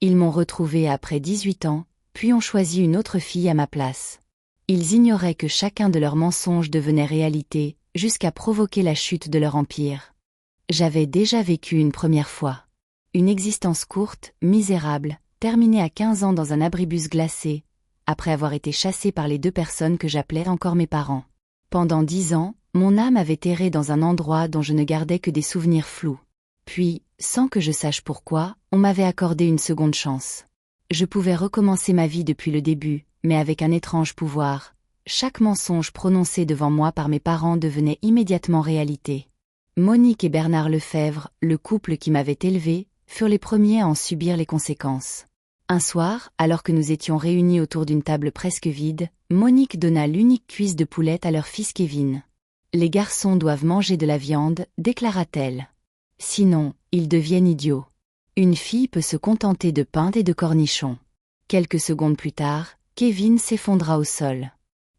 Ils m'ont retrouvée après 18 ans, puis ont choisi une autre fille à ma place. Ils ignoraient que chacun de leurs mensonges devenait réalité, jusqu'à provoquer la chute de leur empire. J'avais déjà vécu une première fois. Une existence courte, misérable, terminée à 15 ans dans un abribus glacé, après avoir été chassée par les 2 personnes que j'appelais encore mes parents. Pendant 10 ans, mon âme avait erré dans un endroit dont je ne gardais que des souvenirs flous. Puis, sans que je sache pourquoi, on m'avait accordé une seconde chance. Je pouvais recommencer ma vie depuis le début, mais avec un étrange pouvoir. Chaque mensonge prononcé devant moi par mes parents devenait immédiatement réalité. Monique et Bernard Lefebvre, le couple qui m'avait élevé, furent les premiers à en subir les conséquences. Un soir, alors que nous étions réunis autour d'une table presque vide, Monique donna l'unique cuisse de poulette à leur fils Kevin. « Les garçons doivent manger de la viande », déclara-t-elle. « Sinon, ils deviennent idiots. Une fille peut se contenter de pain et de cornichons. » Quelques secondes plus tard, Kevin s'effondra au sol.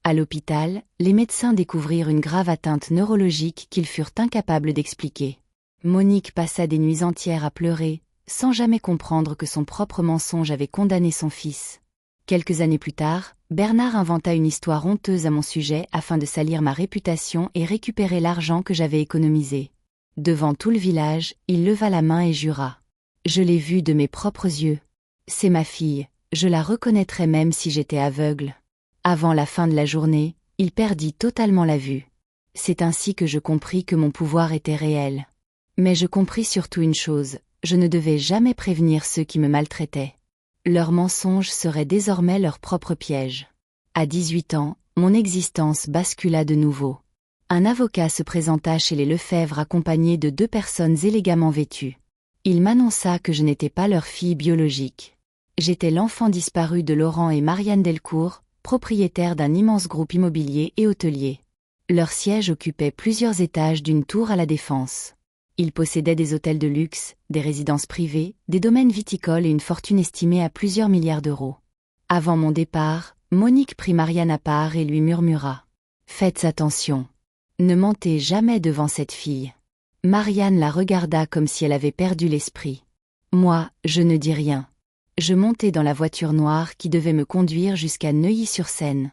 À l'hôpital, les médecins découvrirent une grave atteinte neurologique qu'ils furent incapables d'expliquer. Monique passa des nuits entières à pleurer, sans jamais comprendre que son propre mensonge avait condamné son fils. Quelques années plus tard, Bernard inventa une histoire honteuse à mon sujet afin de salir ma réputation et récupérer l'argent que j'avais économisé. Devant tout le village, il leva la main et jura. Je l'ai vue de mes propres yeux. C'est ma fille, je la reconnaîtrais même si j'étais aveugle. Avant la fin de la journée, il perdit totalement la vue. C'est ainsi que je compris que mon pouvoir était réel. Mais je compris surtout une chose, je ne devais jamais prévenir ceux qui me maltraitaient. Leurs mensonges seraient désormais leur propre piège. À 18 ans, mon existence bascula de nouveau. Un avocat se présenta chez les Lefebvre accompagné de 2 personnes élégamment vêtues. Il m'annonça que je n'étais pas leur fille biologique. J'étais l'enfant disparu de Laurent et Marianne Delcourt, propriétaires d'un immense groupe immobilier et hôtelier. Leur siège occupait plusieurs étages d'une tour à la Défense. Ils possédaient des hôtels de luxe, des résidences privées, des domaines viticoles et une fortune estimée à plusieurs milliards d'euros. Avant mon départ, Monique prit Marianne à part et lui murmura « Faites attention. Ne mentez jamais devant cette fille. » Marianne la regarda comme si elle avait perdu l'esprit. Moi, je ne dis rien. Je montai dans la voiture noire qui devait me conduire jusqu'à Neuilly-sur-Seine.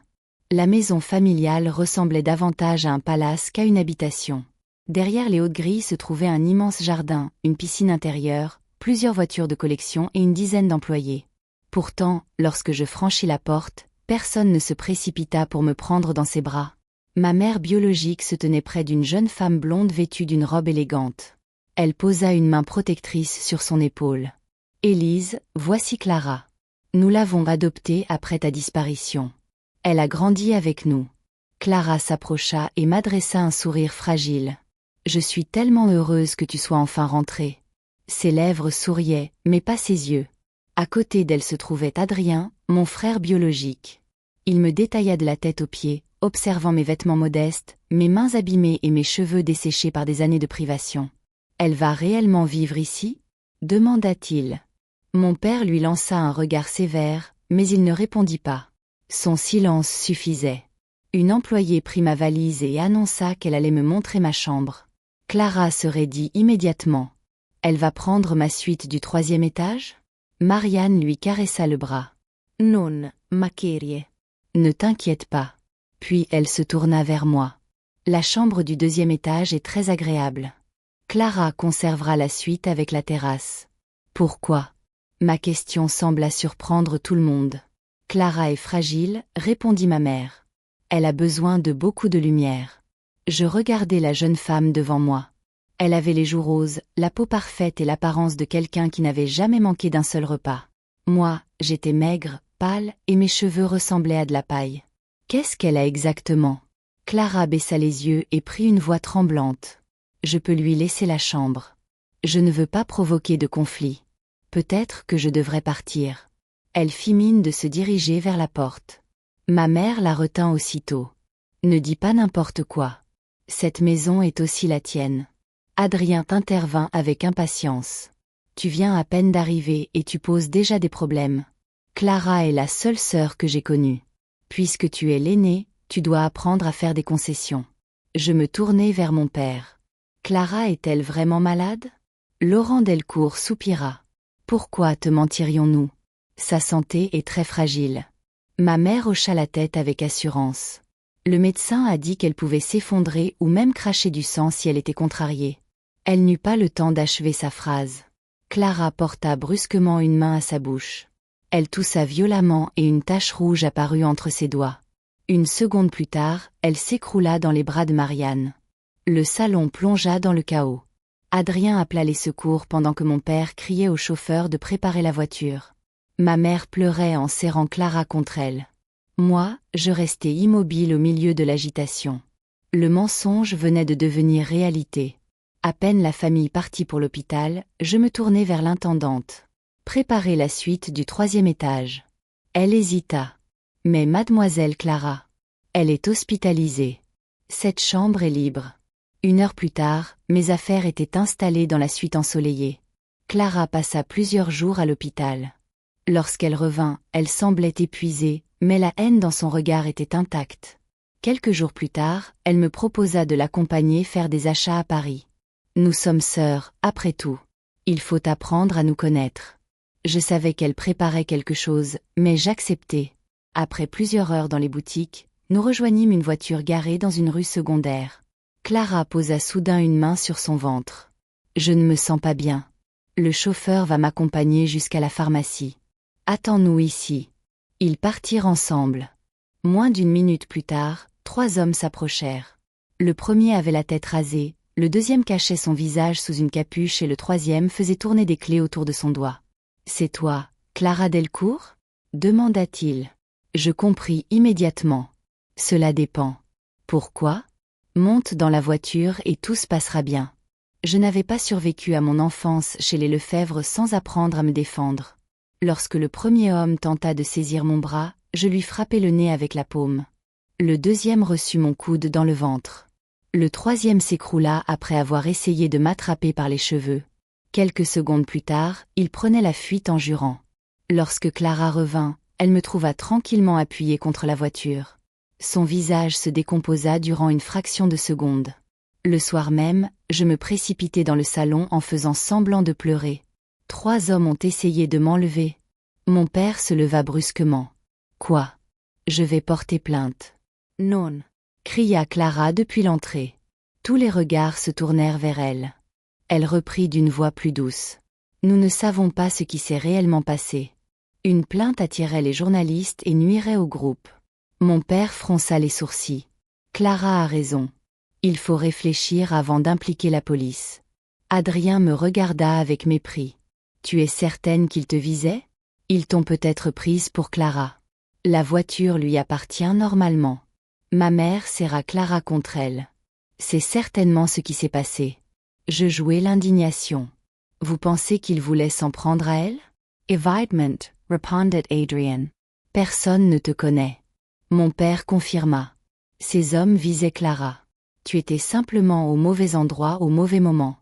La maison familiale ressemblait davantage à un palace qu'à une habitation. Derrière les hautes grilles se trouvait un immense jardin, une piscine intérieure, plusieurs voitures de collection et une dizaine d'employés. Pourtant, lorsque je franchis la porte, personne ne se précipita pour me prendre dans ses bras. Ma mère biologique se tenait près d'une jeune femme blonde vêtue d'une robe élégante. Elle posa une main protectrice sur son épaule. « Élise, voici Clara. Nous l'avons adoptée après ta disparition. Elle a grandi avec nous. » Clara s'approcha et m'adressa un sourire fragile. « Je suis tellement heureuse que tu sois enfin rentrée. » Ses lèvres souriaient, mais pas ses yeux. À côté d'elle se trouvait Adrien, mon frère biologique. Il me détailla de la tête aux pieds, observant mes vêtements modestes, mes mains abîmées et mes cheveux desséchés par des années de privation. « Elle va réellement vivre ici ?» demanda-t-il. Mon père lui lança un regard sévère, mais il ne répondit pas. Son silence suffisait. Une employée prit ma valise et annonça qu'elle allait me montrer ma chambre. Clara se raidit immédiatement. « Elle va prendre ma suite du 3e étage ?» Marianne lui caressa le bras. « Non, ma chérie. Ne t'inquiète pas. » Puis elle se tourna vers moi. « La chambre du 2e étage est très agréable. Clara conservera la suite avec la terrasse. » Pourquoi ? Ma question sembla surprendre tout le monde. « Clara est fragile, » répondit ma mère. « Elle a besoin de beaucoup de lumière. » Je regardai la jeune femme devant moi. Elle avait les joues roses, la peau parfaite et l'apparence de quelqu'un qui n'avait jamais manqué d'un seul repas. Moi, j'étais maigre, pâle, et mes cheveux ressemblaient à de la paille. Qu'est-ce qu'elle a exactement ? Clara baissa les yeux et prit une voix tremblante. Je peux lui laisser la chambre. Je ne veux pas provoquer de conflit. Peut-être que je devrais partir. Elle fit mine de se diriger vers la porte. Ma mère la retint aussitôt. Ne dis pas n'importe quoi. Cette maison est aussi la tienne. Adrien t'intervint avec impatience. Tu viens à peine d'arriver et tu poses déjà des problèmes. Clara est la seule sœur que j'ai connue. Puisque tu es l'aînée, tu dois apprendre à faire des concessions. Je me tournai vers mon père. Clara est-elle vraiment malade ? Laurent Delcourt soupira. Pourquoi te mentirions-nous? Sa santé est très fragile. Ma mère hocha la tête avec assurance. Le médecin a dit qu'elle pouvait s'effondrer ou même cracher du sang si elle était contrariée. Elle n'eut pas le temps d'achever sa phrase. Clara porta brusquement une main à sa bouche. Elle toussa violemment et une tache rouge apparut entre ses doigts. Une seconde plus tard, elle s'écroula dans les bras de Marianne. Le salon plongea dans le chaos. Adrien appela les secours pendant que mon père criait au chauffeur de préparer la voiture. Ma mère pleurait en serrant Clara contre elle. Moi, je restais immobile au milieu de l'agitation. Le mensonge venait de devenir réalité. À peine la famille partie pour l'hôpital, je me tournai vers l'intendante. Préparer la suite du 3e étage. Elle hésita. Mais mademoiselle Clara. Elle est hospitalisée. Cette chambre est libre. 1 heure plus tard, mes affaires étaient installées dans la suite ensoleillée. Clara passa plusieurs jours à l'hôpital. Lorsqu'elle revint, elle semblait épuisée, mais la haine dans son regard était intacte. Quelques jours plus tard, elle me proposa de l'accompagner faire des achats à Paris. Nous sommes sœurs, après tout. Il faut apprendre à nous connaître. Je savais qu'elle préparait quelque chose, mais j'acceptais. Après plusieurs heures dans les boutiques, nous rejoignîmes une voiture garée dans une rue secondaire. Clara posa soudain une main sur son ventre. Je ne me sens pas bien. Le chauffeur va m'accompagner jusqu'à la pharmacie. Attends-nous ici. Ils partirent ensemble. Moins d'1 minute plus tard, 3 hommes s'approchèrent. Le premier avait la tête rasée, le deuxième cachait son visage sous une capuche et le troisième faisait tourner des clés autour de son doigt. « C'est toi, Clara Delcourt ?» demanda-t-il. Je compris immédiatement. Cela dépend. Pourquoi? Monte dans la voiture et tout se passera bien. Je n'avais pas survécu à mon enfance chez les Lefebvre sans apprendre à me défendre. Lorsque le premier homme tenta de saisir mon bras, je lui frappai le nez avec la paume. Le deuxième reçut mon coude dans le ventre. Le troisième s'écroula après avoir essayé de m'attraper par les cheveux. Quelques secondes plus tard, il prenait la fuite en jurant. Lorsque Clara revint, elle me trouva tranquillement appuyée contre la voiture. Son visage se décomposa durant une fraction de seconde. Le soir même, je me précipitai dans le salon en faisant semblant de pleurer. 3 hommes ont essayé de m'enlever. Mon père se leva brusquement. « Quoi? Je vais porter plainte. »« Non !» cria Clara depuis l'entrée. Tous les regards se tournèrent vers elle. Elle reprit d'une voix plus douce. « Nous ne savons pas ce qui s'est réellement passé. Une plainte attirait les journalistes et nuirait au groupe. » Mon père fronça les sourcils. « Clara a raison. Il faut réfléchir avant d'impliquer la police. » Adrien me regarda avec mépris. « Tu es certaine qu'ils te visaient? Ils t'ont peut-être prise pour Clara. La voiture lui appartient normalement. » Ma mère serra Clara contre elle. C'est certainement ce qui s'est passé. Je jouai l'indignation. Vous pensez qu'il voulait s'en prendre à elle? Évidemment, répondit Adrien. Personne ne te connaît. Mon père confirma. Ces hommes visaient Clara. Tu étais simplement au mauvais endroit au mauvais moment.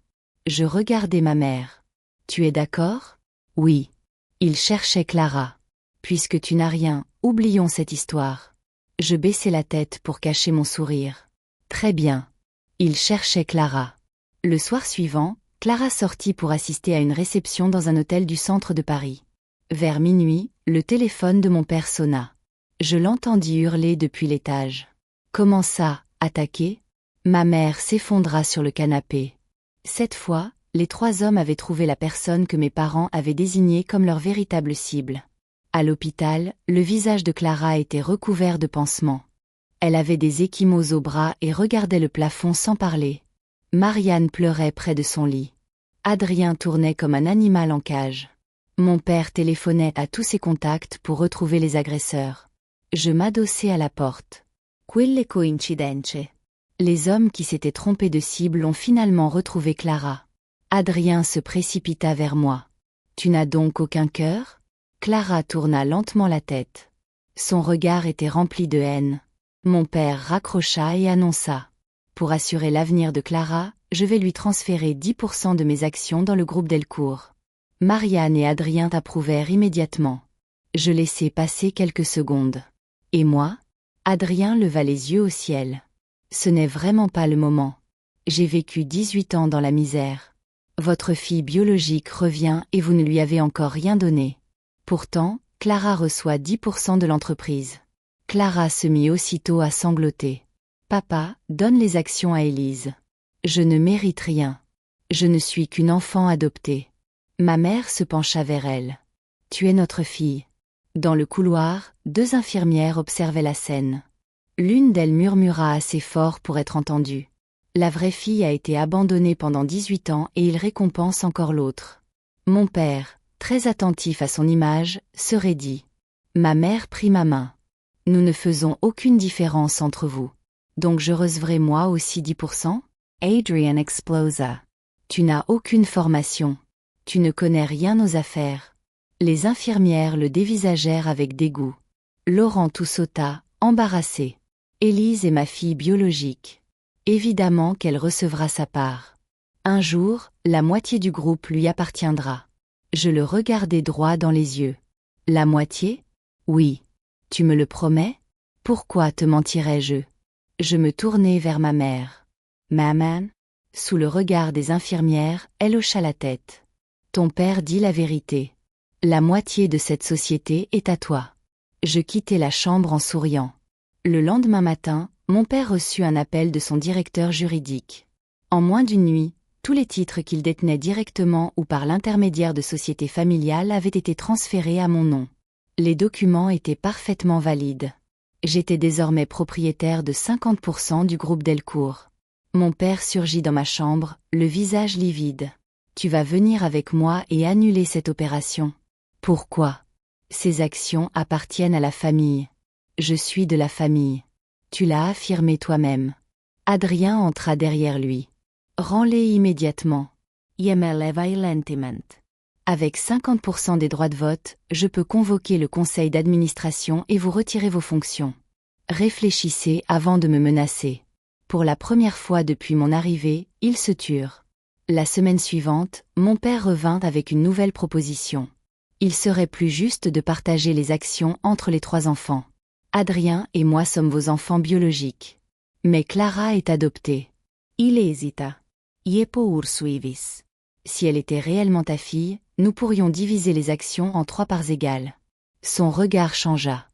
Je regardai ma mère. Tu es d'accord? Oui. Ils cherchaient Clara. Puisque tu n'as rien, oublions cette histoire. Je baissai la tête pour cacher mon sourire. Très bien. Ils cherchaient Clara. Le soir suivant, Clara sortit pour assister à une réception dans un hôtel du centre de Paris. Vers minuit, le téléphone de mon père sonna. Je l'entendis hurler depuis l'étage. Comment ça, attaquer? Ma mère s'effondra sur le canapé. Cette fois, les 3 hommes avaient trouvé la personne que mes parents avaient désignée comme leur véritable cible. À l'hôpital, le visage de Clara était recouvert de pansements. Elle avait des ecchymoses aux bras et regardait le plafond sans parler. Marianne pleurait près de son lit. Adrien tournait comme un animal en cage. Mon père téléphonait à tous ses contacts pour retrouver les agresseurs. Je m'adossai à la porte. Quelle coïncidenze. Les hommes qui s'étaient trompés de cible ont finalement retrouvé Clara. Adrien se précipita vers moi. Tu n'as donc aucun cœur? Clara tourna lentement la tête. Son regard était rempli de haine. Mon père raccrocha et annonça. Pour assurer l'avenir de Clara, je vais lui transférer 10% de mes actions dans le groupe Delcourt. Marianne et Adrien approuvèrent immédiatement. Je laissai passer quelques secondes. Et moi? Adrien leva les yeux au ciel. Ce n'est vraiment pas le moment. J'ai vécu 18 ans dans la misère. Votre fille biologique revient et vous ne lui avez encore rien donné. Pourtant, Clara reçoit 10% de l'entreprise. Clara se mit aussitôt à sangloter. Papa, donne les actions à Élise. Je ne mérite rien. Je ne suis qu'une enfant adoptée. Ma mère se pencha vers elle. Tu es notre fille. Dans le couloir, 2 infirmières observaient la scène. L'une d'elles murmura assez fort pour être entendue. La vraie fille a été abandonnée pendant 18 ans et il récompense encore l'autre. Mon père, très attentif à son image, se raidit. Ma mère prit ma main. Nous ne faisons aucune différence entre vous. Donc je recevrai moi aussi 10%? Adrian explosa. Tu n'as aucune formation. Tu ne connais rien aux affaires. Les infirmières le dévisagèrent avec dégoût. Laurent tout sauta, embarrassé. Élise est ma fille biologique. Évidemment qu'elle recevra sa part. Un jour, la moitié du groupe lui appartiendra. Je le regardai droit dans les yeux. La moitié? Oui. Tu me le promets? Pourquoi te mentirais-je? Je me tournai vers ma mère. Maman? Sous le regard des infirmières, elle hocha la tête. Ton père dit la vérité. La moitié de cette société est à toi. Je quittai la chambre en souriant. Le lendemain matin, mon père reçut un appel de son directeur juridique. En moins d'une nuit, tous les titres qu'il détenait directement ou par l'intermédiaire de sociétés familiales avaient été transférés à mon nom. Les documents étaient parfaitement valides. J'étais désormais propriétaire de 50% du groupe Delcourt. Mon père surgit dans ma chambre, le visage livide. Tu vas venir avec moi et annuler cette opération. Pourquoi? Ces actions appartiennent à la famille. Je suis de la famille. Tu l'as affirmé toi-même. Adrien entra derrière lui. Rends-les immédiatement. Avec 50% des droits de vote, je peux convoquer le conseil d'administration et vous retirer vos fonctions. Réfléchissez avant de me menacer. Pour la première fois depuis mon arrivée, ils se turent. La semaine suivante, mon père revint avec une nouvelle proposition. Il serait plus juste de partager les actions entre les 3 enfants. Adrien et moi sommes vos enfants biologiques. Mais Clara est adoptée. Il hésita. Iepo ursuivis. Si elle était réellement ta fille, nous pourrions diviser les actions en 3 parts égales. Son regard changea.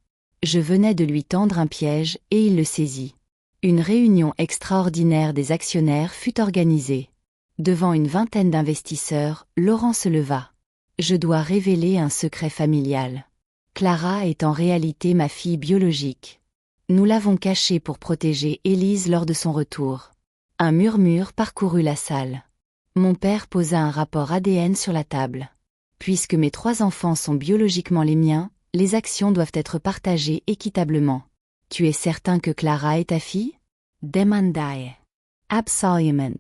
Je venais de lui tendre un piège et il le saisit. Une réunion extraordinaire des actionnaires fut organisée. Devant une vingtaine d'investisseurs, Laurent se leva. Je dois révéler un secret familial. Clara est en réalité ma fille biologique. Nous l'avons cachée pour protéger Élise lors de son retour. Un murmure parcourut la salle. Mon père posa un rapport ADN sur la table. Puisque mes 3 enfants sont biologiquement les miens, les actions doivent être partagées équitablement. Tu es certain que Clara est ta fille? Demandae. Absolument.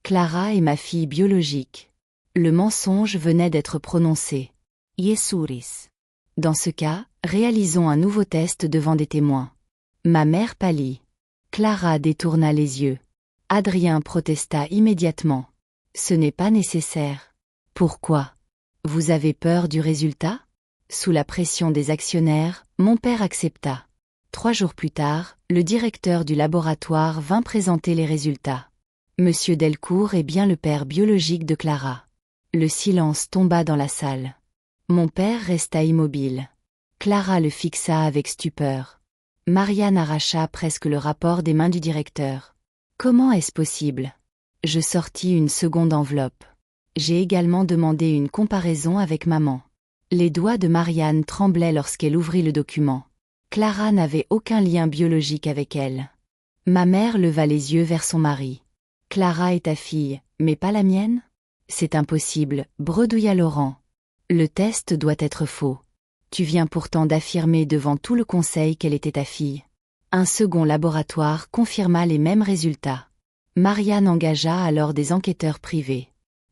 Clara est ma fille biologique. Le mensonge venait d'être prononcé. Iesuris. Dans ce cas, réalisons un nouveau test devant des témoins. Ma mère pâlit. Clara détourna les yeux. Adrien protesta immédiatement. Ce n'est pas nécessaire. Pourquoi? Vous avez peur du résultat? Sous la pression des actionnaires, mon père accepta. 3 jours plus tard, le directeur du laboratoire vint présenter les résultats. Monsieur Delcourt est bien le père biologique de Clara. Le silence tomba dans la salle. Mon père resta immobile. Clara le fixa avec stupeur. Marianne arracha presque le rapport des mains du directeur. Comment est-ce possible? Je sortis une seconde enveloppe. J'ai également demandé une comparaison avec maman. Les doigts de Marianne tremblaient lorsqu'elle ouvrit le document. Clara n'avait aucun lien biologique avec elle. Ma mère leva les yeux vers son mari. Clara est ta fille, mais pas la mienne? C'est impossible, bredouilla Laurent. Le test doit être faux. Tu viens pourtant d'affirmer devant tout le conseil qu'elle était ta fille. Un second laboratoire confirma les mêmes résultats. Marianne engagea alors des enquêteurs privés.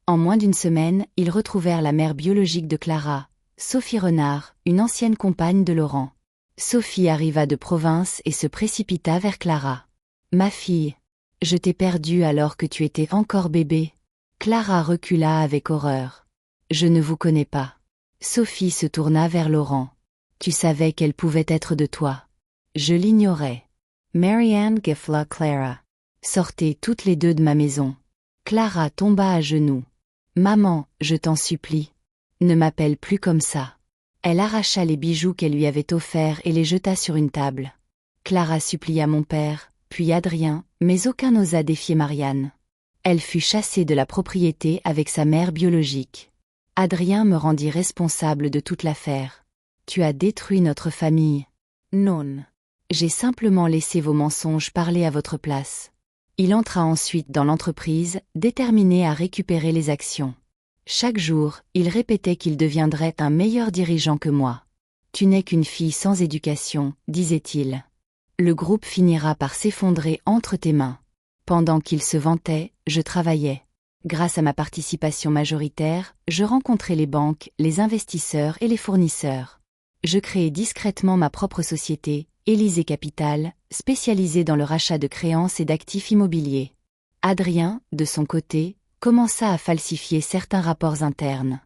En moins d'une semaine, ils retrouvèrent la mère biologique de Clara, Sophie Renard, une ancienne compagne de Laurent. Sophie arriva de province et se précipita vers Clara. « Ma fille, je t'ai perdue alors que tu étais encore bébé. » Clara recula avec horreur. « Je ne vous connais pas. » Sophie se tourna vers Laurent. « Tu savais qu'elle pouvait être de toi. » Je l'ignorais. Marianne Gifla Clara. Sortez toutes les 2 de ma maison. Clara tomba à genoux. Maman, je t'en supplie. Ne m'appelle plus comme ça. Elle arracha les bijoux qu'elle lui avait offerts et les jeta sur une table. Clara supplia mon père, puis Adrien, mais aucun n'osa défier Marianne. Elle fut chassée de la propriété avec sa mère biologique. Adrien me rendit responsable de toute l'affaire. Tu as détruit notre famille. Non. J'ai simplement laissé vos mensonges parler à votre place. Il entra ensuite dans l'entreprise, déterminé à récupérer les actions. Chaque jour, il répétait qu'il deviendrait un meilleur dirigeant que moi. Tu n'es qu'une fille sans éducation, disait-il. Le groupe finira par s'effondrer entre tes mains. Pendant qu'il se vantait, je travaillais. Grâce à ma participation majoritaire, je rencontrais les banques, les investisseurs et les fournisseurs. Je créai discrètement ma propre société, Élysée Capital, spécialisée dans le rachat de créances et d'actifs immobiliers. Adrien, de son côté, commença à falsifier certains rapports internes.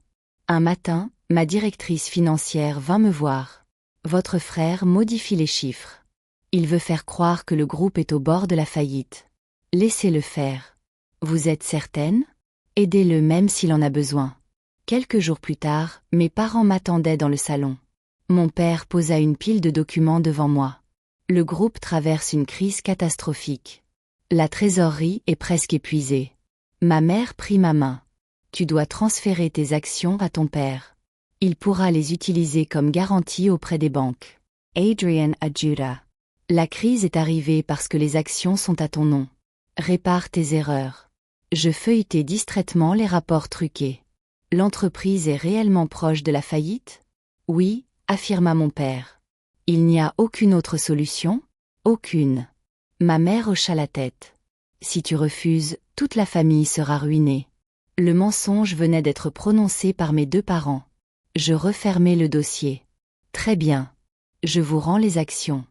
Un matin, ma directrice financière vint me voir. Votre frère modifie les chiffres. Il veut faire croire que le groupe est au bord de la faillite. Laissez-le faire. Vous êtes certaine? Aidez-le même s'il en a besoin. Quelques jours plus tard, mes parents m'attendaient dans le salon. Mon père posa une pile de documents devant moi. Le groupe traverse une crise catastrophique. La trésorerie est presque épuisée. Ma mère prit ma main. Tu dois transférer tes actions à ton père. Il pourra les utiliser comme garantie auprès des banques. Adrien Ajuda. La crise est arrivée parce que les actions sont à ton nom. Répare tes erreurs. Je feuilletai distraitement les rapports truqués. L'entreprise est réellement proche de la faillite? Oui, affirma mon père. Il n'y a aucune autre solution? Aucune. Ma mère hocha la tête. Si tu refuses, toute la famille sera ruinée. Le mensonge venait d'être prononcé par mes deux parents. Je refermai le dossier. Très bien. Je vous rends les actions.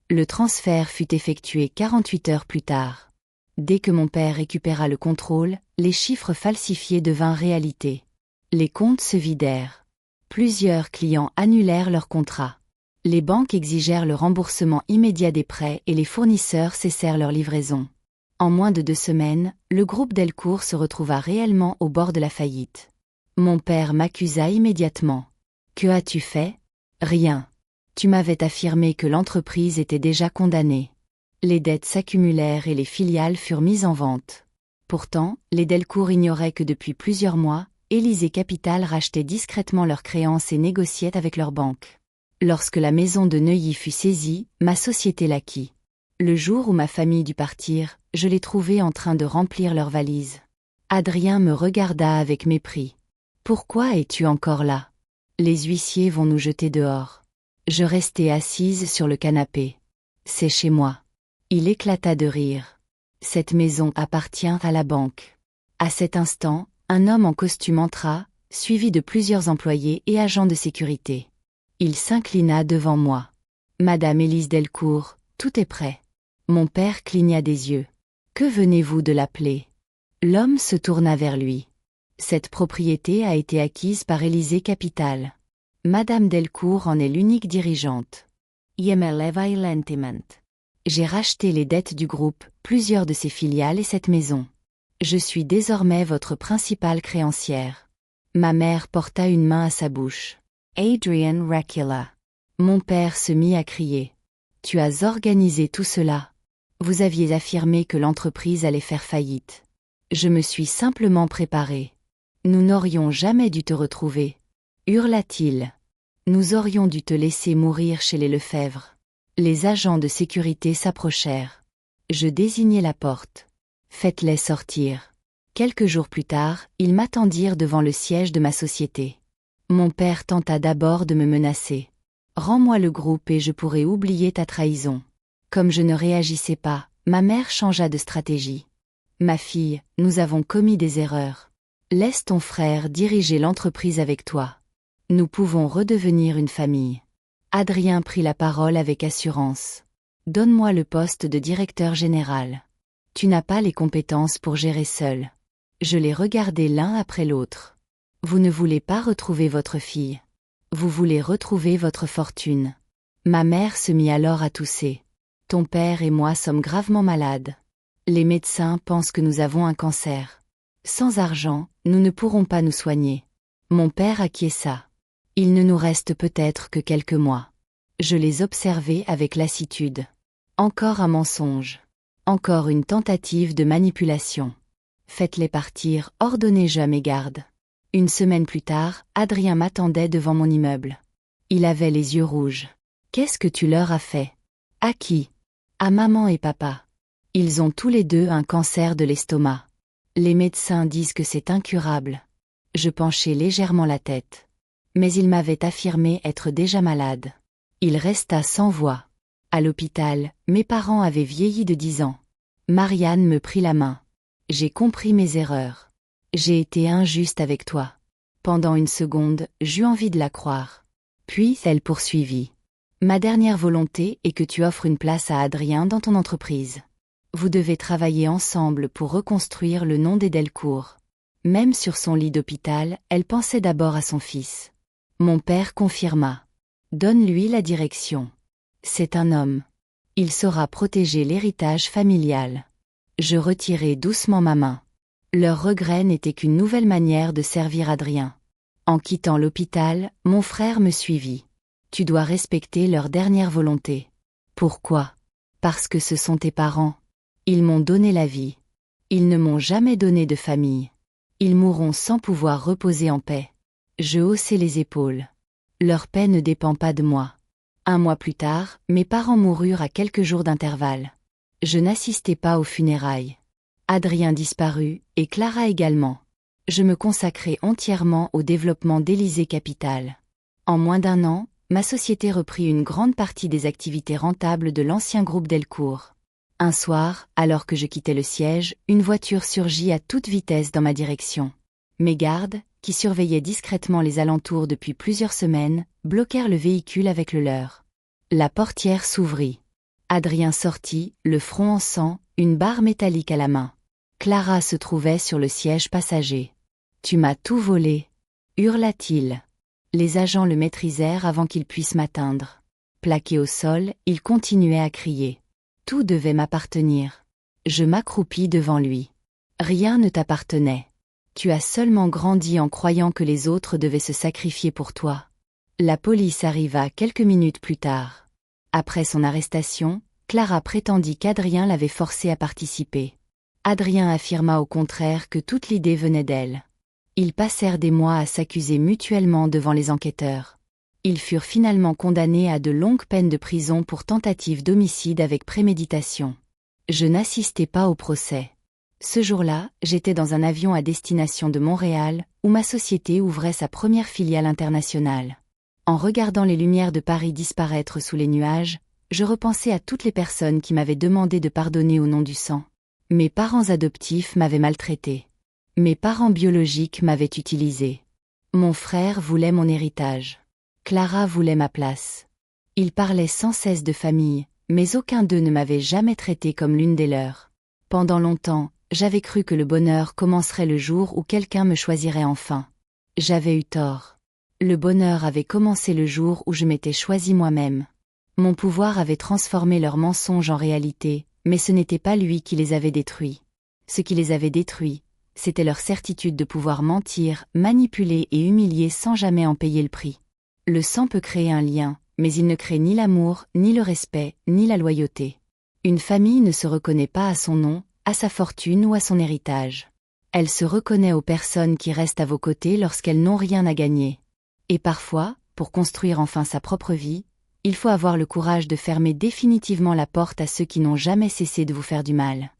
Le transfert fut effectué 48 heures plus tard. Dès que mon père récupéra le contrôle, les chiffres falsifiés devinrent réalité. Les comptes se vidèrent. Plusieurs clients annulèrent leurs contrats. Les banques exigèrent le remboursement immédiat des prêts et les fournisseurs cessèrent leur livraison. En moins de 2 semaines, le groupe Delcourt se retrouva réellement au bord de la faillite. Mon père m'accusa immédiatement. Que as-tu fait? Rien. Tu m'avais affirmé que l'entreprise était déjà condamnée. Les dettes s'accumulèrent et les filiales furent mises en vente. Pourtant, les Delcourt ignoraient que depuis plusieurs mois, Élysée Capital rachetait discrètement leurs créances et négociait avec leurs banques. Lorsque la maison de Neuilly fut saisie, ma société l'acquit. Le jour où ma famille dut partir, je les trouvai en train de remplir leurs valises. Adrien me regarda avec mépris. « Pourquoi es-tu encore là? Les huissiers vont nous jeter dehors. » Je restai assise sur le canapé. « C'est chez moi. » Il éclata de rire. « Cette maison appartient à la banque. » À cet instant, un homme en costume entra, suivi de plusieurs employés et agents de sécurité. Il s'inclina devant moi. « Madame Élise Delcourt, tout est prêt. » Mon père cligna des yeux. « Que venez-vous de l'appeler ?» L'homme se tourna vers lui. « Cette propriété a été acquise par Élysée Capital. Madame Delcourt en est l'unique dirigeante. J'ai racheté les dettes du groupe, plusieurs de ses filiales et cette maison. Je suis désormais votre principale créancière. » Ma mère porta une main à sa bouche. Adrien recula. Mon père se mit à crier. « Tu as organisé tout cela. Vous aviez affirmé que l'entreprise allait faire faillite. Je me suis simplement préparé. Nous n'aurions jamais dû te retrouver. » Hurla-t-il. Nous aurions dû te laisser mourir chez les Lefebvre. Les agents de sécurité s'approchèrent. Je désignai la porte. Faites-les sortir. Quelques jours plus tard, ils m'attendirent devant le siège de ma société. Mon père tenta d'abord de me menacer. Rends-moi le groupe et je pourrai oublier ta trahison. Comme je ne réagissais pas, ma mère changea de stratégie. Ma fille, nous avons commis des erreurs. Laisse ton frère diriger l'entreprise avec toi. Nous pouvons redevenir une famille. Adrien prit la parole avec assurance. Donne-moi le poste de directeur général. Tu n'as pas les compétences pour gérer seul. Je les regardai l'un après l'autre. Vous ne voulez pas retrouver votre fille. Vous voulez retrouver votre fortune. Ma mère se mit alors à tousser. Ton père et moi sommes gravement malades. Les médecins pensent que nous avons un cancer. Sans argent, Nous ne pourrons pas nous soigner. Mon père acquiesça. Il ne nous reste peut-être que quelques mois. Je les observai avec lassitude. Encore un mensonge. Encore une tentative de manipulation. Faites-les partir, ordonnai-je à mes gardes. Une semaine plus tard, Adrien m'attendait devant mon immeuble. Il avait les yeux rouges. Qu'est-ce que tu leur as fait? À qui? À maman et papa. Ils ont tous les deux un cancer de l'estomac. Les médecins disent que c'est incurable. Je penchai légèrement la tête. Mais il m'avait affirmé être déjà malade. Il resta sans voix. À l'hôpital, mes parents avaient vieilli de 10 ans. Marianne me prit la main. J'ai compris mes erreurs. J'ai été injuste avec toi. Pendant une seconde, j'eus envie de la croire. Puis elle poursuivit. Ma dernière volonté est que tu offres une place à Adrien dans ton entreprise. Vous devez travailler ensemble pour reconstruire le nom des Delcourt. Même sur son lit d'hôpital, elle pensait d'abord à son fils. Mon père confirma. Donne-lui la direction. C'est un homme. Il saura protéger l'héritage familial. Je retirai doucement ma main. Leur regret n'était qu'une nouvelle manière de servir Adrien. En quittant l'hôpital, mon frère me suivit. Tu dois respecter leur dernière volonté. Pourquoi? Parce que ce sont tes parents. Ils m'ont donné la vie. Ils ne m'ont jamais donné de famille. Ils mourront sans pouvoir reposer en paix. Je haussai les épaules. Leur paix ne dépend pas de moi. 1 mois plus tard, mes parents moururent à quelques jours d'intervalle. Je n'assistai pas aux funérailles. Adrien disparut, et Clara également. Je me consacrai entièrement au développement d'Élysée Capital. En moins d'1 an, ma société reprit une grande partie des activités rentables de l'ancien groupe Delcourt. Un soir, alors que je quittais le siège, une voiture surgit à toute vitesse dans ma direction. Mes gardes, qui surveillaient discrètement les alentours depuis plusieurs semaines, bloquèrent le véhicule avec le leur. La portière s'ouvrit. Adrien sortit, le front en sang, une barre métallique à la main. Clara se trouvait sur le siège passager. « Tu m'as tout volé !» hurla-t-il. Les agents le maîtrisèrent avant qu'il puisse m'atteindre. Plaqué au sol, il continuait à crier. Tout devait m'appartenir. Je m'accroupis devant lui. Rien ne t'appartenait. Tu as seulement grandi en croyant que les autres devaient se sacrifier pour toi. La police arriva quelques minutes plus tard. Après son arrestation, Clara prétendit qu'Adrien l'avait forcé à participer. Adrien affirma au contraire que toute l'idée venait d'elle. Ils passèrent des mois à s'accuser mutuellement devant les enquêteurs. Ils furent finalement condamnés à de longues peines de prison pour tentative d'homicide avec préméditation. Je n'assistai pas au procès. Ce jour-là, j'étais dans un avion à destination de Montréal, où ma société ouvrait sa première filiale internationale. En regardant les lumières de Paris disparaître sous les nuages, je repensais à toutes les personnes qui m'avaient demandé de pardonner au nom du sang. Mes parents adoptifs m'avaient maltraité. Mes parents biologiques m'avaient utilisé. Mon frère voulait mon héritage. Clara voulait ma place. Ils parlaient sans cesse de famille, mais aucun d'eux ne m'avait jamais traité comme l'une des leurs. Pendant longtemps, j'avais cru que le bonheur commencerait le jour où quelqu'un me choisirait enfin. J'avais eu tort. Le bonheur avait commencé le jour où je m'étais choisi moi-même. Mon pouvoir avait transformé leurs mensonges en réalité, mais ce n'était pas lui qui les avait détruits. Ce qui les avait détruits, c'était leur certitude de pouvoir mentir, manipuler et humilier sans jamais en payer le prix. Le sang peut créer un lien, mais il ne crée ni l'amour, ni le respect, ni la loyauté. Une famille ne se reconnaît pas à son nom, à sa fortune ou à son héritage. Elle se reconnaît aux personnes qui restent à vos côtés lorsqu'elles n'ont rien à gagner. Et parfois, pour construire enfin sa propre vie, il faut avoir le courage de fermer définitivement la porte à ceux qui n'ont jamais cessé de vous faire du mal.